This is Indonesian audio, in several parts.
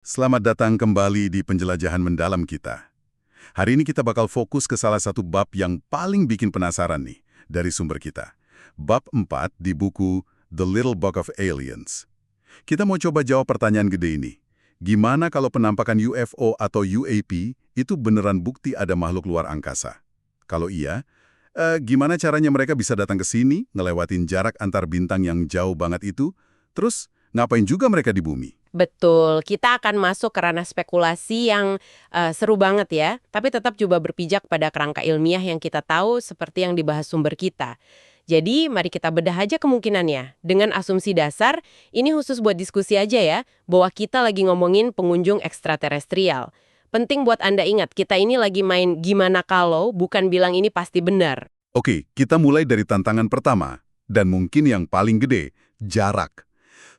Selamat datang kembali di penjelajahan mendalam kita. Hari ini kita bakal fokus ke salah satu bab yang paling bikin penasaran nih dari sumber kita. Bab 4 di buku The Little Book of Aliens. Kita mau coba jawab pertanyaan gede ini. Gimana kalau penampakan UFO atau UAP itu beneran bukti ada makhluk luar angkasa? Kalau iya, gimana caranya mereka bisa datang ke sini, ngelewatin jarak antar bintang yang jauh banget itu? Terus, ngapain juga mereka di bumi? Betul, kita akan masuk ke ranah spekulasi yang seru banget ya, tapi tetap coba berpijak pada kerangka ilmiah yang kita tahu seperti yang dibahas sumber kita. Jadi, mari kita bedah aja kemungkinannya. Dengan asumsi dasar, ini khusus buat diskusi aja ya, bahwa kita lagi ngomongin pengunjung ekstraterestrial. Penting buat Anda ingat, kita ini lagi main gimana kalau, bukan bilang ini pasti benar. Oke, kita mulai dari tantangan pertama, dan mungkin yang paling gede, jarak.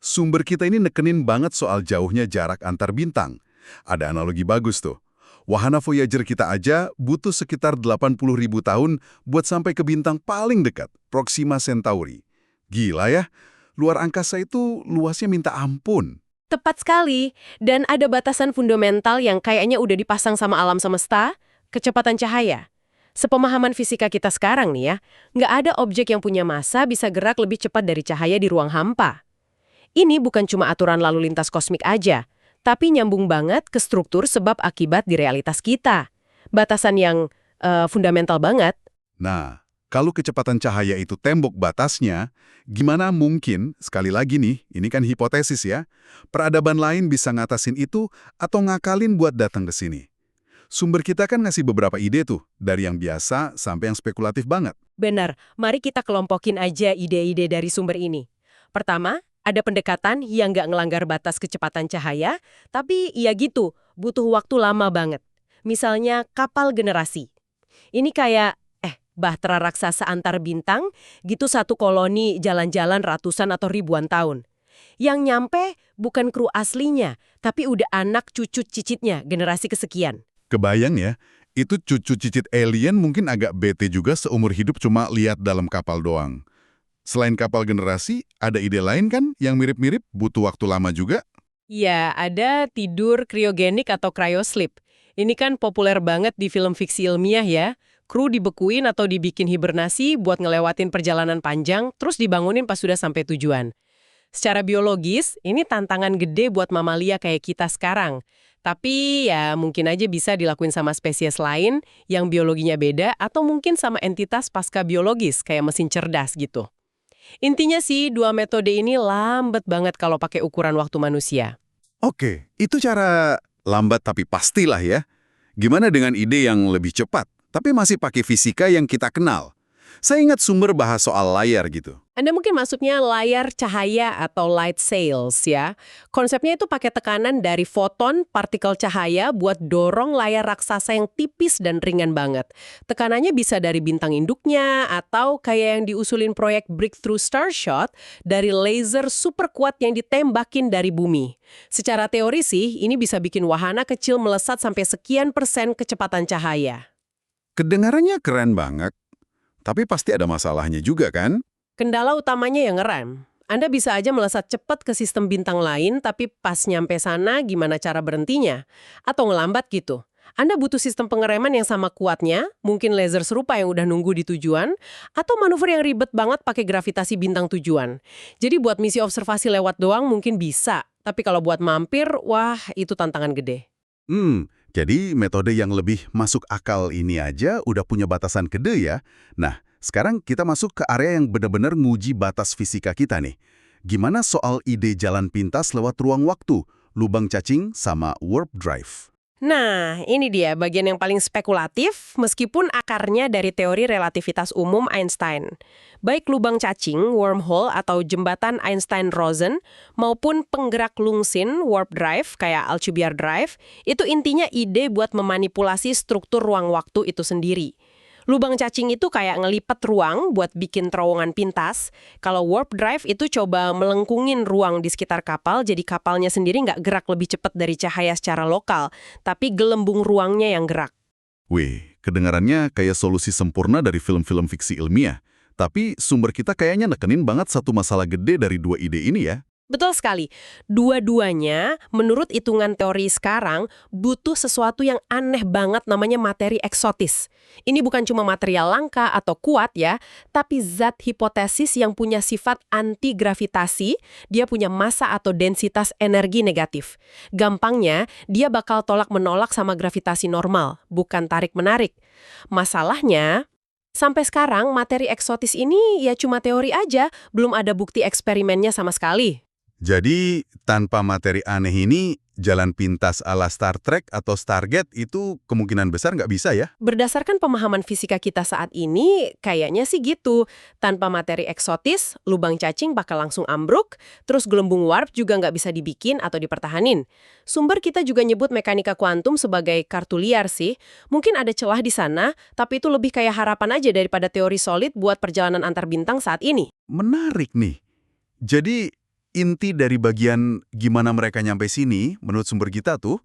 Sumber kita ini nekenin banget soal jauhnya jarak antar bintang. Ada analogi bagus tuh. Wahana Voyager kita aja butuh sekitar 80.000 tahun buat sampai ke bintang paling dekat, Proxima Centauri. Gila ya, luar angkasa itu luasnya minta ampun. Tepat sekali, dan ada batasan fundamental yang kayaknya udah dipasang sama alam semesta, kecepatan cahaya. Sepemahaman fisika kita sekarang nih ya, nggak ada objek yang punya massa bisa gerak lebih cepat dari cahaya di ruang hampa. Ini bukan cuma aturan lalu lintas kosmik aja, tapi nyambung banget ke struktur sebab akibat di realitas kita. Batasan yang fundamental banget. Nah, kalau kecepatan cahaya itu tembok batasnya, gimana mungkin, sekali lagi nih, ini kan hipotesis ya, peradaban lain bisa ngatasin itu atau ngakalin buat datang ke sini? Sumber kita kan ngasih beberapa ide tuh, dari yang biasa sampai yang spekulatif banget. Benar, mari kita kelompokin aja ide-ide dari sumber ini. Pertama, ada pendekatan yang nggak ngelanggar batas kecepatan cahaya, tapi ya gitu, butuh waktu lama banget. Misalnya kapal generasi. Ini kayak, bahtera raksasa antar bintang, gitu satu koloni jalan-jalan ratusan atau ribuan tahun. Yang nyampe bukan kru aslinya, tapi udah anak cucu cicitnya generasi kesekian. Kebayang ya, itu cucu cicit alien mungkin agak bete juga seumur hidup cuma lihat dalam kapal doang. Selain kapal generasi, ada ide lain kan yang mirip-mirip butuh waktu lama juga? Ya, ada tidur kriogenik atau cryosleep. Ini kan populer banget di film fiksi ilmiah ya. Kru dibekuin atau dibikin hibernasi buat ngelewatin perjalanan panjang, terus dibangunin pas sudah sampai tujuan. Secara biologis, ini tantangan gede buat mamalia kayak kita sekarang. Tapi ya mungkin aja bisa dilakuin sama spesies lain yang biologinya beda atau mungkin sama entitas pasca biologis kayak mesin cerdas gitu. Intinya sih, dua metode ini lambat banget kalau pakai ukuran waktu manusia. Oke, itu cara lambat tapi pastilah ya. Gimana dengan ide yang lebih cepat, tapi masih pakai fisika yang kita kenal? Saya ingat sumber bahas soal layar gitu. Anda mungkin maksudnya layar cahaya atau light sails ya. Konsepnya itu pakai tekanan dari foton partikel cahaya buat dorong layar raksasa yang tipis dan ringan banget. Tekanannya bisa dari bintang induknya atau kayak yang diusulin proyek Breakthrough Starshot dari laser super kuat yang ditembakin dari bumi. Secara teori sih, ini bisa bikin wahana kecil melesat sampai sekian persen kecepatan cahaya. Kedengarannya keren banget, tapi pasti ada masalahnya juga kan? Kendala utamanya yang ngerem. Anda bisa aja melesat cepat ke sistem bintang lain, tapi pas nyampe sana gimana cara berhentinya? Atau ngelambat gitu. Anda butuh sistem pengereman yang sama kuatnya, mungkin laser serupa yang udah nunggu di tujuan, atau manuver yang ribet banget pakai gravitasi bintang tujuan. Jadi buat misi observasi lewat doang mungkin bisa, tapi kalau buat mampir, wah itu tantangan gede. Jadi metode yang lebih masuk akal ini aja udah punya batasan gede ya. Nah, sekarang kita masuk ke area yang benar-benar nguji batas fisika kita nih. Gimana soal ide jalan pintas lewat ruang waktu, lubang cacing sama warp drive? Nah, ini dia bagian yang paling spekulatif meskipun akarnya dari teori relativitas umum Einstein. Baik lubang cacing, wormhole atau jembatan Einstein-Rosen, maupun penggerak lungsin, warp drive, kayak Alcubierre drive, itu intinya ide buat memanipulasi struktur ruang waktu itu sendiri. Lubang cacing itu kayak ngelipat ruang buat bikin terowongan pintas. Kalau warp drive itu coba melengkungin ruang di sekitar kapal, jadi kapalnya sendiri nggak gerak lebih cepat dari cahaya secara lokal, tapi gelembung ruangnya yang gerak. Wih, kedengarannya kayak solusi sempurna dari film-film fiksi ilmiah. Tapi sumber kita kayaknya nekenin banget satu masalah gede dari dua ide ini ya. Betul sekali. Dua-duanya, menurut hitungan teori sekarang, butuh sesuatu yang aneh banget namanya materi eksotis. Ini bukan cuma material langka atau kuat ya, tapi zat hipotesis yang punya sifat anti-gravitasi, dia punya massa atau densitas energi negatif. Gampangnya, dia bakal tolak-menolak sama gravitasi normal, bukan tarik-menarik. Masalahnya, sampai sekarang materi eksotis ini ya cuma teori aja, belum ada bukti eksperimennya sama sekali. Jadi, tanpa materi aneh ini, jalan pintas ala Star Trek atau Stargate itu kemungkinan besar nggak bisa ya? Berdasarkan pemahaman fisika kita saat ini, kayaknya sih gitu. Tanpa materi eksotis, lubang cacing bakal langsung ambruk, terus gelembung warp juga nggak bisa dibikin atau dipertahanin. Sumber kita juga nyebut mekanika kuantum sebagai kartu liar sih. Mungkin ada celah di sana, tapi itu lebih kayak harapan aja daripada teori solid buat perjalanan antar bintang saat ini. Menarik nih. Jadi, inti dari bagian gimana mereka nyampe sini, menurut sumber kita tuh,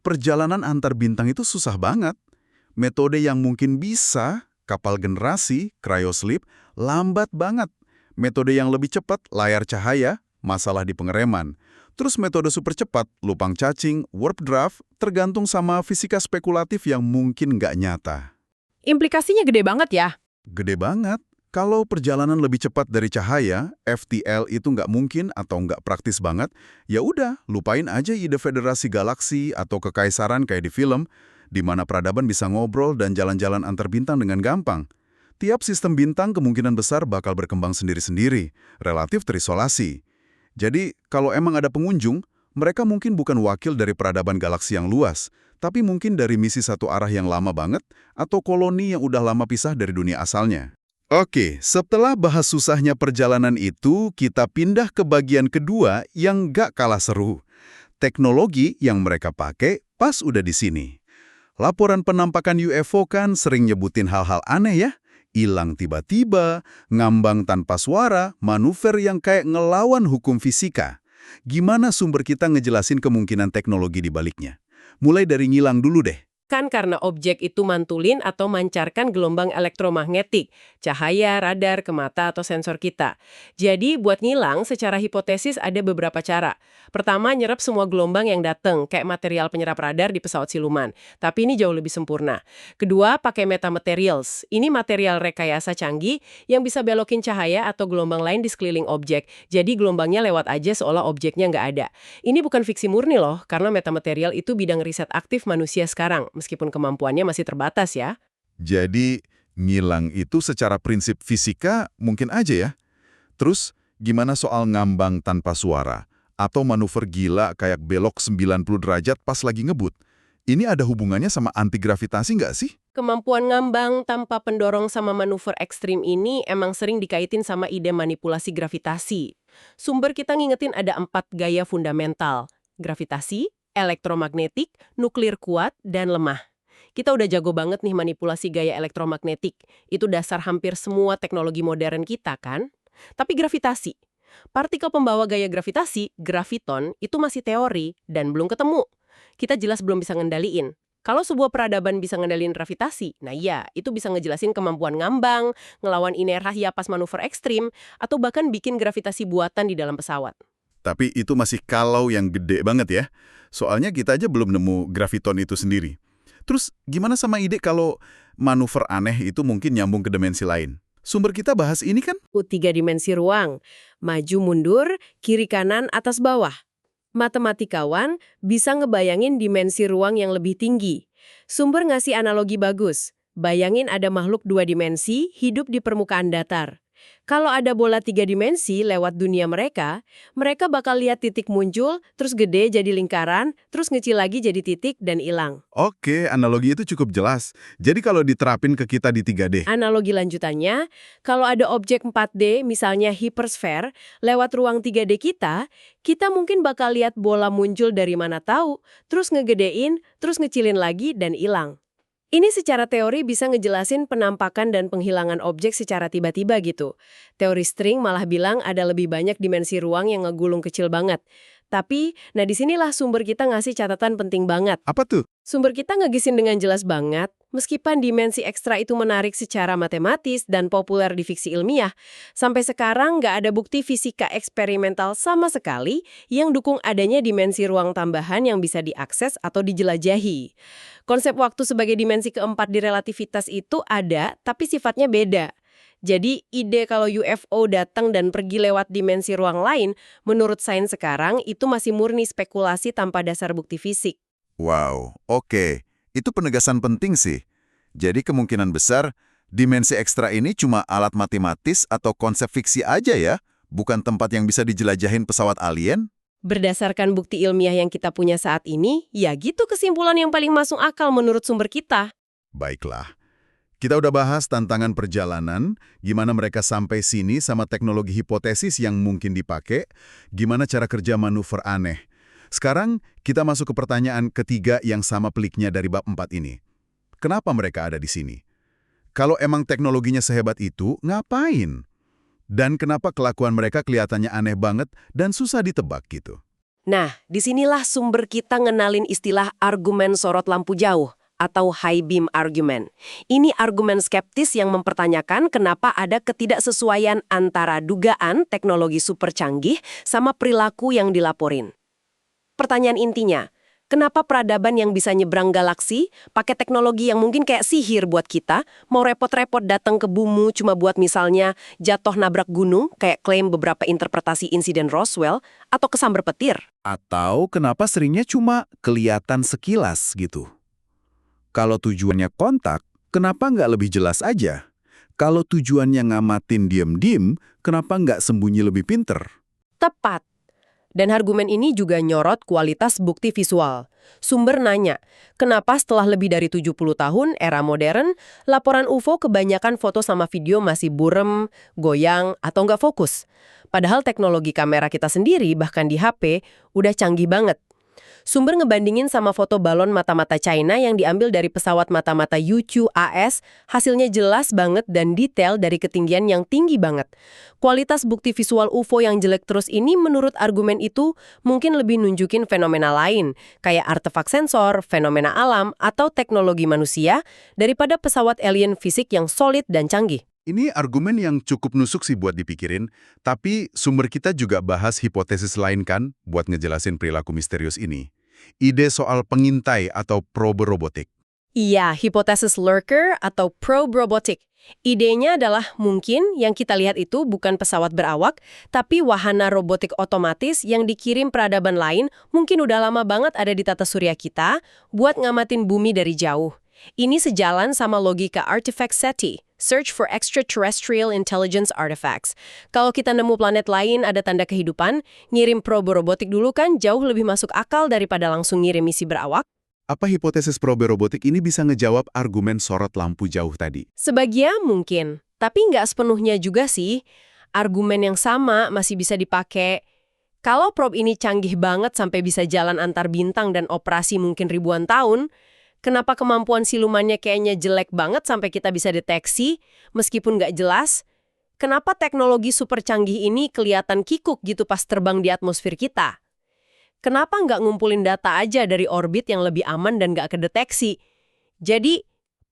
perjalanan antar bintang itu susah banget. Metode yang mungkin bisa, kapal generasi, cryosleep, lambat banget. Metode yang lebih cepat, layar cahaya, masalah di pengereman. Terus metode super cepat, lubang cacing, warp drive, tergantung sama fisika spekulatif yang mungkin nggak nyata. Implikasinya gede banget ya. Gede banget. Kalau perjalanan lebih cepat dari cahaya, FTL itu nggak mungkin atau nggak praktis banget, ya udah, lupain aja ide federasi galaksi atau kekaisaran kayak di film, di mana peradaban bisa ngobrol dan jalan-jalan antar bintang dengan gampang. Tiap sistem bintang kemungkinan besar bakal berkembang sendiri-sendiri, relatif terisolasi. Jadi, kalau emang ada pengunjung, mereka mungkin bukan wakil dari peradaban galaksi yang luas, tapi mungkin dari misi satu arah yang lama banget, atau koloni yang udah lama pisah dari dunia asalnya. Oke, setelah bahas susahnya perjalanan itu, kita pindah ke bagian kedua yang gak kalah seru. Teknologi yang mereka pakai pas udah di sini. Laporan penampakan UFO kan sering nyebutin hal-hal aneh ya. Hilang tiba-tiba, ngambang tanpa suara, manuver yang kayak ngelawan hukum fisika. Gimana sumber kita ngejelasin kemungkinan teknologi di baliknya? Mulai dari ngilang dulu deh. Kan karena objek itu mantulin atau mancarkan gelombang elektromagnetik, cahaya, radar, ke mata atau sensor kita. Jadi buat ngilang secara hipotesis ada beberapa cara. Pertama, nyerap semua gelombang yang datang, kayak material penyerap radar di pesawat siluman. Tapi ini jauh lebih sempurna. Kedua, pakai metamaterials. Ini material rekayasa canggih yang bisa belokin cahaya atau gelombang lain di sekeliling objek. Jadi gelombangnya lewat aja seolah objeknya nggak ada. Ini bukan fiksi murni loh, karena metamaterial itu bidang riset aktif manusia sekarang. Meskipun kemampuannya masih terbatas ya. Jadi, ngilang itu secara prinsip fisika mungkin aja ya. Terus, gimana soal ngambang tanpa suara? Atau manuver gila kayak belok 90 derajat pas lagi ngebut? Ini ada hubungannya sama anti-gravitasi nggak sih? Kemampuan ngambang tanpa pendorong sama manuver ekstrim ini emang sering dikaitin sama ide manipulasi gravitasi. Sumber kita ngingetin ada 4 gaya fundamental. Gravitasi, elektromagnetik, nuklir kuat, dan lemah. Kita udah jago banget nih manipulasi gaya elektromagnetik. Itu dasar hampir semua teknologi modern kita kan? Tapi gravitasi. Partikel pembawa gaya gravitasi, graviton, itu masih teori dan belum ketemu. Kita jelas belum bisa ngendaliin. Kalau sebuah peradaban bisa ngendaliin gravitasi, nah iya, itu bisa ngejelasin kemampuan ngambang, ngelawan inersi pas manuver ekstrim, atau bahkan bikin gravitasi buatan di dalam pesawat. Tapi itu masih kalau yang gede banget ya. Soalnya kita aja belum nemu graviton itu sendiri. Terus gimana sama ide kalau manuver aneh itu mungkin nyambung ke dimensi lain? Sumber kita bahas ini kan? Tiga dimensi ruang, maju mundur, kiri kanan, atas bawah. Matematikawan bisa ngebayangin dimensi ruang yang lebih tinggi. Sumber ngasih analogi bagus. Bayangin ada makhluk 2 dimensi hidup di permukaan datar. Kalau ada bola 3 dimensi lewat dunia mereka bakal lihat titik muncul, terus gede jadi lingkaran, terus ngecil lagi jadi titik dan hilang. Oke, analogi itu cukup jelas. Jadi kalau diterapin ke kita di 3D. Analogi lanjutannya, kalau ada objek 4D, misalnya hypersphere, lewat ruang 3D kita mungkin bakal lihat bola muncul dari mana tahu, terus ngegedein, terus ngecilin lagi dan hilang. Ini secara teori bisa ngejelasin penampakan dan penghilangan objek secara tiba-tiba gitu. Teori string malah bilang ada lebih banyak dimensi ruang yang ngegulung kecil banget. Tapi, nah disinilah sumber kita ngasih catatan penting banget. Apa tuh? Sumber kita ngegisin dengan jelas banget, meskipun dimensi ekstra itu menarik secara matematis dan populer di fiksi ilmiah, sampai sekarang nggak ada bukti fisika eksperimental sama sekali yang dukung adanya dimensi ruang tambahan yang bisa diakses atau dijelajahi. Konsep waktu sebagai dimensi keempat di relativitas itu ada, tapi sifatnya beda. Jadi, ide kalau UFO datang dan pergi lewat dimensi ruang lain, menurut sains sekarang itu masih murni spekulasi tanpa dasar bukti fisik. Wow, oke. Itu penegasan penting sih. Jadi kemungkinan besar, dimensi ekstra ini cuma alat matematis atau konsep fiksi aja ya? Bukan tempat yang bisa dijelajahin pesawat alien? Berdasarkan bukti ilmiah yang kita punya saat ini, ya gitu kesimpulan yang paling masuk akal menurut sumber kita. Baiklah. Kita udah bahas tantangan perjalanan, gimana mereka sampai sini sama teknologi hipotesis yang mungkin dipakai, gimana cara kerja manuver aneh. Sekarang, kita masuk ke pertanyaan ketiga yang sama peliknya dari bab 4 ini. Kenapa mereka ada di sini? Kalau emang teknologinya sehebat itu, ngapain? Dan kenapa kelakuan mereka kelihatannya aneh banget dan susah ditebak gitu? Nah, disinilah sumber kita ngenalin istilah argumen sorot lampu jauh atau high beam argument. Ini argumen skeptis yang mempertanyakan kenapa ada ketidaksesuaian antara dugaan teknologi super canggih sama perilaku yang dilaporin. Pertanyaan intinya, kenapa peradaban yang bisa nyebrang galaksi, pakai teknologi yang mungkin kayak sihir buat kita, mau repot-repot datang ke bumi cuma buat misalnya jatuh nabrak gunung, kayak klaim beberapa interpretasi insiden Roswell, atau kesambar petir? Atau kenapa seringnya cuma kelihatan sekilas gitu? Kalau tujuannya kontak, kenapa nggak lebih jelas aja? Kalau tujuannya ngamatin diem-diem, kenapa nggak sembunyi lebih pinter? Tepat. Dan argumen ini juga nyorot kualitas bukti visual. Sumber nanya, kenapa setelah lebih dari 70 tahun era modern, laporan UFO kebanyakan foto sama video masih burem, goyang, atau nggak fokus? Padahal teknologi kamera kita sendiri, bahkan di HP, udah canggih banget. Sumber ngebandingin sama foto balon mata-mata China yang diambil dari pesawat mata-mata Yuchu AS, hasilnya jelas banget dan detail dari ketinggian yang tinggi banget. Kualitas bukti visual UFO yang jelek terus ini menurut argumen itu mungkin lebih nunjukin fenomena lain, kayak artefak sensor, fenomena alam, atau teknologi manusia, daripada pesawat alien fisik yang solid dan canggih. Ini argumen yang cukup nusuk sih buat dipikirin, tapi sumber kita juga bahas hipotesis lain kan buat ngejelasin perilaku misterius ini. Ide soal pengintai atau probe robotik. Iya, hipotesis lurker atau probe robotik. Idenya adalah mungkin yang kita lihat itu bukan pesawat berawak, tapi wahana robotik otomatis yang dikirim peradaban lain mungkin udah lama banget ada di tata surya kita buat ngamatin bumi dari jauh. Ini sejalan sama logika artifact SETI, Search for Extraterrestrial Intelligence Artifacts. Kalau kita nemu planet lain ada tanda kehidupan, ngirim probe robotik dulu kan jauh lebih masuk akal daripada langsung ngirim misi berawak. Apa hipotesis probe robotik ini bisa ngejawab argumen sorot lampu jauh tadi? Sebagian mungkin, tapi nggak sepenuhnya juga sih. Argumen yang sama masih bisa dipakai. Kalau probe ini canggih banget sampai bisa jalan antar bintang dan operasi mungkin ribuan tahun, kenapa kemampuan silumannya kayaknya jelek banget sampai kita bisa deteksi, meskipun nggak jelas? Kenapa teknologi super canggih ini kelihatan kikuk gitu pas terbang di atmosfer kita? Kenapa nggak ngumpulin data aja dari orbit yang lebih aman dan nggak kedeteksi? Jadi,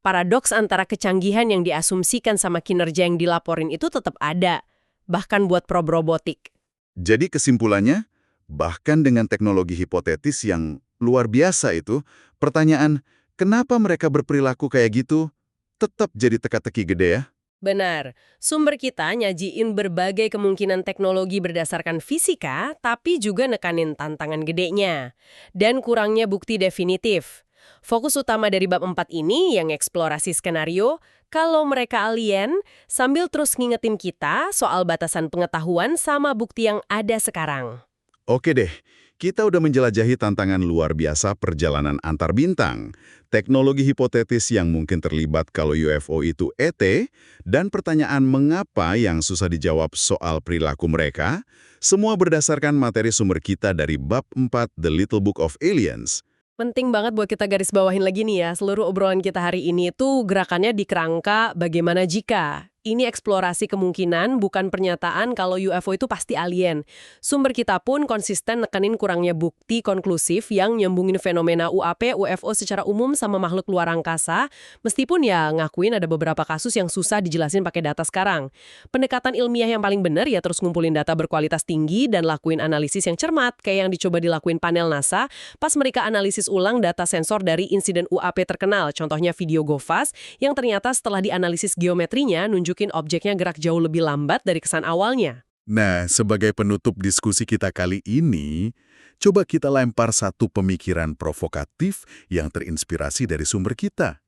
paradoks antara kecanggihan yang diasumsikan sama kinerja yang dilaporin itu tetap ada, bahkan buat probe robotik. Jadi kesimpulannya, bahkan dengan teknologi hipotetis yang luar biasa itu, pertanyaan, kenapa mereka berperilaku kayak gitu, tetap jadi teka-teki gede ya? Benar, sumber kita nyajiin berbagai kemungkinan teknologi berdasarkan fisika, tapi juga nekanin tantangan gedenya. Dan kurangnya bukti definitif. Fokus utama dari bab 4 ini yang eksplorasi skenario, kalau mereka alien, sambil terus ngingetin kita soal batasan pengetahuan sama bukti yang ada sekarang. Oke deh, kita udah menjelajahi tantangan luar biasa perjalanan antar bintang, teknologi hipotetis yang mungkin terlibat kalau UFO itu ET, dan pertanyaan mengapa yang susah dijawab soal perilaku mereka, semua berdasarkan materi sumber kita dari bab 4 The Little Book of Aliens. Penting banget buat kita garis bawahin lagi nih ya, seluruh obrolan kita hari ini itu gerakannya di kerangka bagaimana jika. Ini eksplorasi kemungkinan, bukan pernyataan kalau UFO itu pasti alien. Sumber kita pun konsisten nekenin kurangnya bukti konklusif yang nyambungin fenomena UAP, UFO secara umum sama makhluk luar angkasa, meskipun ya ngakuin ada beberapa kasus yang susah dijelasin pakai data sekarang. Pendekatan ilmiah yang paling benar ya terus ngumpulin data berkualitas tinggi dan lakuin analisis yang cermat, kayak yang dicoba dilakuin panel NASA pas mereka analisis ulang data sensor dari insiden UAP terkenal, contohnya video GoFast, yang ternyata setelah dianalisis geometrinya nunjukin objeknya gerak jauh lebih lambat dari kesan awalnya. Nah, sebagai penutup diskusi kita kali ini, coba kita lempar satu pemikiran provokatif yang terinspirasi dari sumber kita.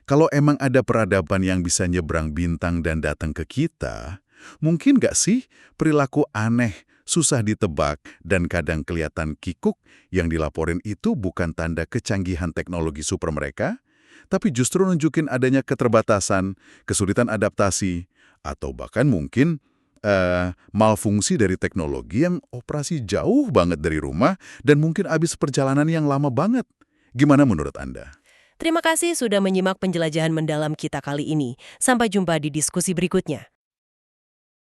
Kalau emang ada peradaban yang bisa nyebrang bintang dan datang ke kita, mungkin nggak sih perilaku aneh, susah ditebak, dan kadang kelihatan kikuk yang dilaporin itu bukan tanda kecanggihan teknologi super mereka, tapi justru nunjukin adanya keterbatasan, kesulitan adaptasi, atau bahkan mungkin malfungsi dari teknologi yang operasi jauh banget dari rumah dan mungkin habis perjalanan yang lama banget. Gimana menurut Anda? Terima kasih sudah menyimak penjelajahan mendalam kita kali ini. Sampai jumpa di diskusi berikutnya.